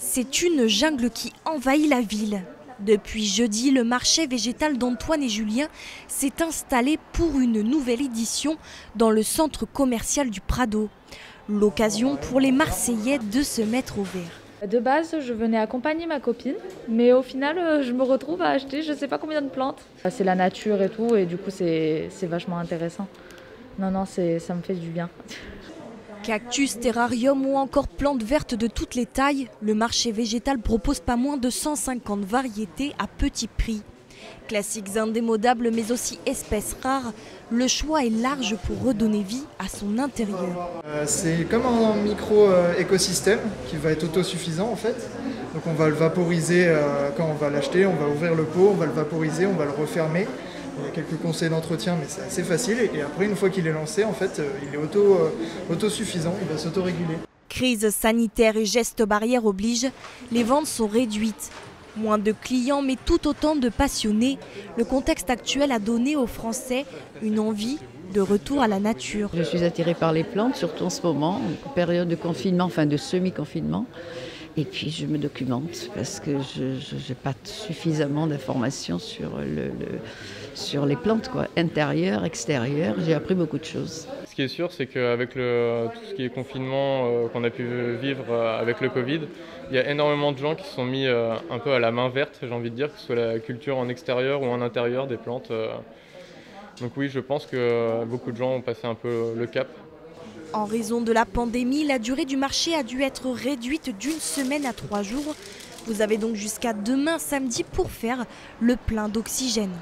C'est une jungle qui envahit la ville. Depuis jeudi, le marché végétal d'Antoine et Julien s'est installé pour une nouvelle édition dans le centre commercial du Prado. L'occasion pour les Marseillais de se mettre au vert. De base, je venais accompagner ma copine, mais au final, je me retrouve à acheter je ne sais pas combien de plantes. C'est la nature et tout, et du coup, c'est vachement intéressant. Non, ça me fait du bien. Cactus, terrarium ou encore plantes vertes de toutes les tailles, le marché végétal propose pas moins de 150 variétés à petit prix. Classiques indémodables mais aussi espèces rares, le choix est large pour redonner vie à son intérieur. C'est comme un micro-écosystème qui va être autosuffisant en fait. Donc on va le vaporiser quand on va l'acheter, on va ouvrir le pot, on va le vaporiser, on va le refermer. Il y a quelques conseils d'entretien mais c'est assez facile et après une fois qu'il est lancé en fait il est autosuffisant, il va s'autoréguler. Crise sanitaire et gestes barrières obligent, les ventes sont réduites. Moins de clients mais tout autant de passionnés, le contexte actuel a donné aux Français une envie de retour à la nature. Je suis attirée par les plantes, surtout en ce moment, en période de confinement, enfin de semi-confinement. Et puis je me documente parce que je n'ai pas suffisamment d'informations sur les plantes, quoi. Intérieures, extérieures, j'ai appris beaucoup de choses. Ce qui est sûr, c'est qu'avec tout ce qui est confinement qu'on a pu vivre avec le Covid, il y a énormément de gens qui se sont mis un peu à la main verte, j'ai envie de dire, que ce soit la culture en extérieur ou en intérieur des plantes. Donc oui, je pense que beaucoup de gens ont passé un peu le cap. En raison de la pandémie, la durée du marché a dû être réduite d'une semaine à 3 jours. Vous avez donc jusqu'à demain samedi pour faire le plein d'oxygène.